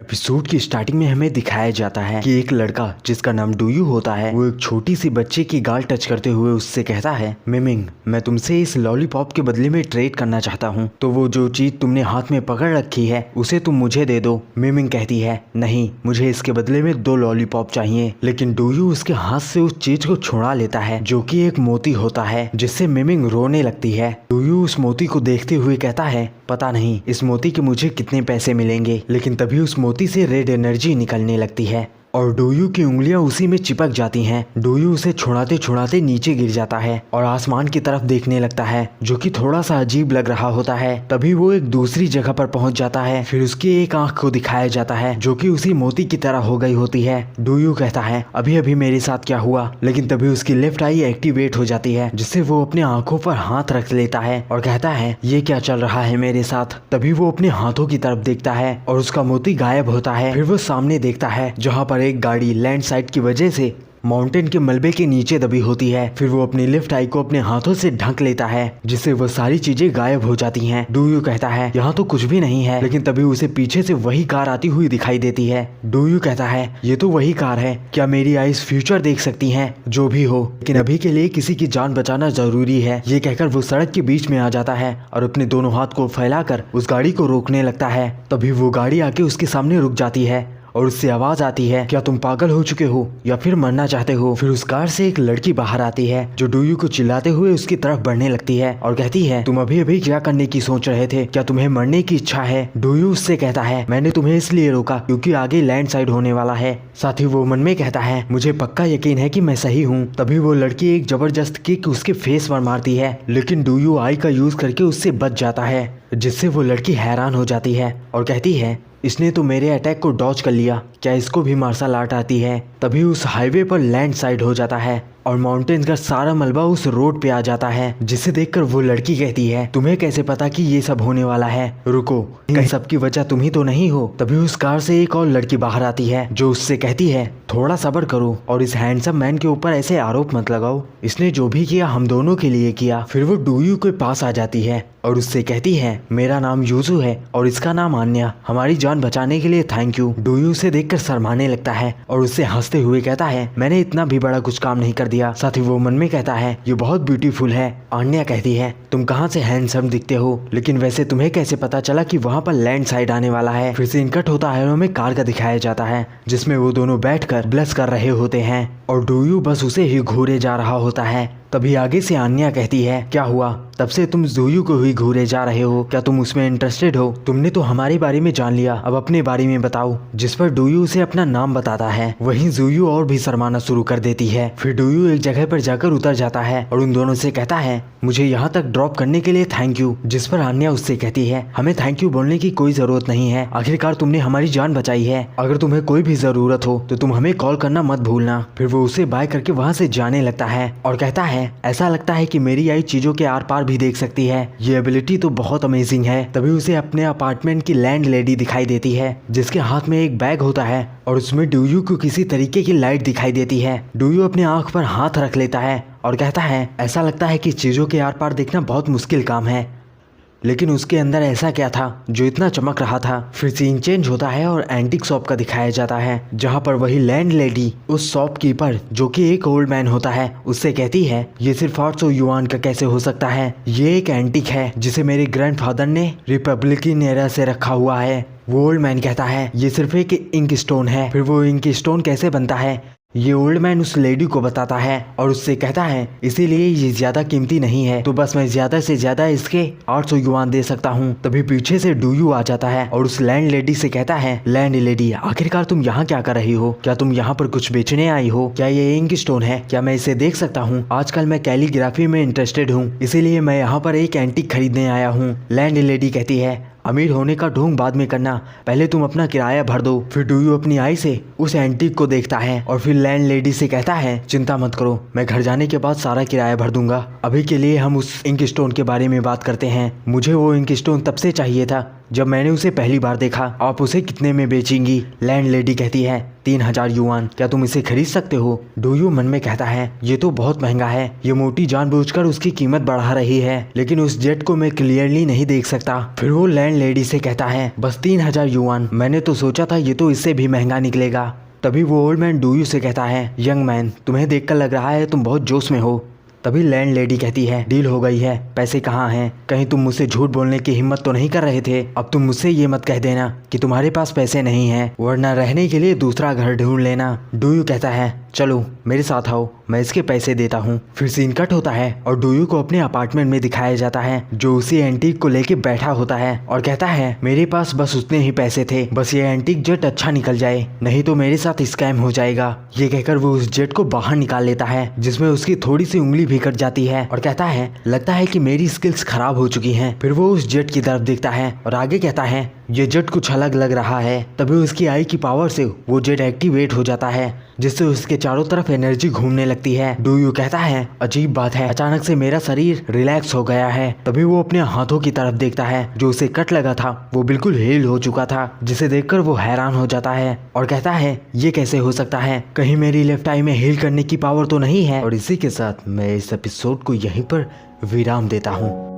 Episode की starting में हमें दिखाया जाता है कि एक लड़का जिसका नाम डूयू होता है वो एक छोटी सी बच्चे की गाल टच करते हुए उससे कहता है, मिमिंग मैं तुमसे इस लॉलीपॉप के बदले में ट्रेड करना चाहता हूँ, तो वो जो चीज तुमने हाथ में पकड़ रखी है उसे तुम मुझे दे दो। मिमिंग कहती है, नहीं मुझे इसके बदले में 2 लॉलीपॉप चाहिए। लेकिन डूयू उसके हाथ से उस चीज को छुड़ा लेता है जो कि एक मोती होता है, जिससे मिमिंग रोने लगती है। डूयू उस मोती को देखते हुए कहता है, पता नहीं इस मोती के मुझे कितने पैसे मिलेंगे। लेकिन तभी उस मोती से रेड एनर्जी निकलने लगती है और डूयू की उंगलियां उसी में चिपक जाती हैं। डूयू उसे छुड़ाते छुड़ाते नीचे गिर जाता है और आसमान की तरफ देखने लगता है, जो कि थोड़ा सा अजीब लग रहा होता है। तभी वो एक दूसरी जगह पर पहुंच जाता है। फिर उसकी एक आंख को दिखाया जाता है जो कि उसी मोती की तरह हो गई होती है। डूयू कहता है, अभी अभी मेरे साथ क्या हुआ। लेकिन तभी उसकी लेफ्ट आई एक्टिवेट हो जाती है, जिससे वो अपने आंखों पर हाथ रख लेता है और कहता है, ये क्या चल रहा है मेरे साथ। तभी वो अपने हाथों की तरफ देखता है और उसका मोती गायब होता है। फिर वो सामने देखता है जहाँ पर एक गाड़ी लैंडस्लाइड की वजह से माउंटेन के मलबे के नीचे दबी होती है। फिर वो अपनी लेफ्ट आई को अपने हाथों से ढक लेता है, जिससे वो सारी चीजें गायब हो जाती हैं। डूयू कहता है, यहाँ तो कुछ भी नहीं है। लेकिन तभी उसे पीछे से वही कार आती हुई दिखाई देती है। डूयू कहता है, ये तो वही कार है, क्या मेरी आईज फ्यूचर देख सकती हैं? जो भी हो, लेकिन अभी के लिए किसी की जान बचाना जरूरी है। ये कहकर वो सड़क के बीच में आ जाता है और अपने दोनों हाथ को फैलाकर उस गाड़ी को रोकने लगता है। तभी वो गाड़ी आके उसके सामने रुक जाती है और उससे आवाज आती है, क्या तुम पागल हो चुके हो या फिर मरना चाहते हो? फिर उस कार से एक लड़की बाहर आती है जो डूयू को चिल्लाते हुए उसकी तरफ बढ़ने लगती है और कहती है, तुम अभी अभी क्या करने की सोच रहे थे? क्या तुम्हें मरने की इच्छा है? डूयू उससे कहता है, मैंने तुम्हें इसलिए रोका क्योंकि आगे लैंडस्लाइड होने वाला है। साथ ही वो मन में कहता है, मुझे पक्का यकीन है कि मैं सही हूँ। तभी वो लड़की एक जबरदस्त किक उसके फेस पर मारती है, लेकिन डूयू आई का यूज करके उससे बच जाता है, जिससे वो लड़की हैरान हो जाती है और कहती है, इसने तो मेरे अटैक को डॉज कर लिया, क्या इसको भी मार्शल आर्ट आती है? तभी उस हाईवे पर लैंडस्लाइड हो जाता है और माउंटेन का सारा मलबा उस रोड पे आ जाता है, जिसे देखकर वो लड़की कहती है, तुम्हें कैसे पता कि ये सब होने वाला है? रुको, इन सब की वजह तुम ही तो नहीं हो? तभी उस कार से एक और लड़की बाहर आती है जो उससे कहती है, थोड़ा सब्र करो और इस हैंडसम मैन के ऊपर ऐसे आरोप मत लगाओ, इसने जो भी किया हम दोनों के लिए किया। फिर वो डूयू के पास आ जाती है और उससे कहती है, मेरा नाम यूजू है और इसका नाम आन्या, हमारी जान बचाने के लिए थैंक यू। डूयू उसे देखकर शर्माने लगता है और उससे हंसते हुए कहता है, मैंने इतना भी बड़ा कुछ काम नहीं कर दिया। साथ ही वो मन में कहता है, ये बहुत ब्यूटीफुल है। आन्या कहती है, तुम कहाँ से हैंडसम दिखते हो, लेकिन वैसे तुम्हें कैसे पता चला कि वहाँ पर लैंडस्लाइड आने वाला है? फिर से इनकट होता है और हमें कार का दिखाया जाता है जिसमें वो दोनों बैठकर ब्लश कर रहे होते हैं और डूयू बस उसे ही घूरे जा रहा होता है। तभी आगे से आन्या कहती है, क्या हुआ, तब से तुम जूयू को ही घूरे जा रहे हो, क्या तुम उसमें इंटरेस्टेड हो? तुमने तो हमारे बारे में जान लिया, अब अपने बारे में बताओ। जिस पर डूयू उसे अपना नाम बताता है। वहीं जूयू और भी शर्माना शुरू कर देती है। फिर डूयू एक जगह पर जाकर उतर जाता है और उन दोनों से कहता है, मुझे यहाँ तक ड्रॉप करने के लिए थैंक यू। जिस पर आन्या उससे कहती है, हमें थैंक यू बोलने की कोई जरूरत नहीं है, आखिरकार तुमने हमारी जान बचाई है। अगर तुम्हें कोई भी जरूरत हो तो तुम हमें कॉल करना मत भूलना। फिर वो उसे बाय करके वहाँ से जाने लगता है और कहता है, ऐसा लगता है कि मेरी आई चीजों के आर पार भी देख सकती है, ये एबिलिटी तो बहुत अमेजिंग है। तभी उसे अपने अपार्टमेंट की लैंड लेडी दिखाई देती है जिसके हाथ में एक बैग होता है और उसमें डूयू को किसी तरीके की लाइट दिखाई देती है। डूयू अपने आंख पर हाथ रख लेता है और कहता है, ऐसा लगता है कि चीजों के आर पार देखना बहुत मुश्किल काम है, लेकिन उसके अंदर ऐसा क्या था जो इतना चमक रहा था? फिर सीन चेंज होता है और एंटीक शॉप का दिखाया जाता है जहाँ पर वही लैंड लेडी उस शॉपकीपर जो कि एक ओल्ड मैन होता है उससे कहती है, ये सिर्फ 800 युआन का कैसे हो सकता है? ये एक एंटीक है जिसे मेरे ग्रैंडफादर ने रिपब्लिकन एरा से रखा हुआ है। वो ओल्ड मैन कहता है, ये सिर्फ एक इंक स्टोन है। फिर वो इंक स्टोन कैसे बनता है ये ओल्ड मैन उस लेडी को बताता है और उससे कहता है, इसीलिए ये ज्यादा कीमती नहीं है, तो बस मैं ज्यादा से ज्यादा इसके 800 युआन दे सकता हूँ। तभी पीछे से डूयू आ जाता है और उस लैंड लेडी से कहता है, लैंड लेडी आखिरकार तुम यहाँ क्या कर रही हो? क्या तुम यहाँ पर कुछ बेचने आई हो? क्या ये इंक स्टोन है? क्या मैं इसे देख सकता हूँ? आजकल मैं कैलीग्राफी में इंटरेस्टेड हूँ, इसीलिए मैं यहाँ पर एक एंटीक खरीदने आया हूँ। लैंड लेडी कहती है, अमीर होने का ढोंग बाद में करना, पहले तुम अपना किराया भर दो। फिर डूयू अपनी आई से उस एंटीक को देखता है और फिर लैंड लेडी से कहता है, चिंता मत करो, मैं घर जाने के बाद सारा किराया भर दूंगा। अभी के लिए हम उस इंक स्टोन के बारे में बात करते हैं। मुझे वो इंक स्टोन तब से चाहिए था जब मैंने उसे पहली बार देखा। आप उसे कितने में बेचेंगी? लैंडलेडी कहती है 3000 युआन। क्या तुम इसे खरीद सकते हो? डूयू मन में कहता है ये तो बहुत महंगा है। ये मोटी जानबूझकर उसकी कीमत बढ़ा रही है, लेकिन उस जेट को मैं क्लियरली नहीं देख सकता। फिर वो लैंडलेडी से कहता है बस 3000 युआन। मैंने तो सोचा था ये तो इससे भी महंगा निकलेगा। तभी वो ओल्ड मैन डूयू से कहता है यंग मैन, तुम्हें देखकर लग रहा है तुम बहुत जोश में हो। तभी लैंडलेडी कहती है डील हो गई है, पैसे कहाँ हैं? कहीं तुम मुझसे झूठ बोलने की हिम्मत तो नहीं कर रहे थे? अब तुम मुझसे ये मत कह देना कि तुम्हारे पास पैसे नहीं हैं, वरना रहने के लिए दूसरा घर ढूंढ लेना। डूयू कहता है चलो मेरे साथ आओ, मैं इसके पैसे देता हूँ। फिर सीन कट होता है और डूयू को अपने अपार्टमेंट में दिखाया जाता है, जो उसी एंटीक को लेके बैठा होता है और कहता है मेरे पास बस उतने ही पैसे थे, बस ये एंटीक जेट अच्छा निकल जाए, नहीं तो मेरे साथ स्कैम हो जाएगा। ये कहकर वो उस जेट को बाहर निकाल लेता है, जिसमें उसकी थोड़ी सी उंगली भी कट जाती है और कहता है लगता है कि मेरी स्किल्स खराब हो चुकी हैं। फिर वो उस जेट की तरफ देखता है और आगे कहता है ये जेट कुछ अलग लग रहा है। तभी उसकी आई की पावर से वो जेट एक्टिवेट हो जाता है, जिससे उसके चारों तरफ एनर्जी घूमने लगती है। डूयू कहता है अजीब बात है, अचानक से मेरा शरीर रिलैक्स हो गया है। तभी वो अपने हाथों की तरफ देखता है, जो उसे कट लगा था वो बिल्कुल हील हो चुका था, जिसे देखकर वो हैरान हो जाता है और कहता है ये कैसे हो सकता है? कहीं मेरी लेफ्ट आई में हील करने की पावर तो नहीं है? और इसी के साथ मैं इस एपिसोड को यहीं पर विराम देता हूँ।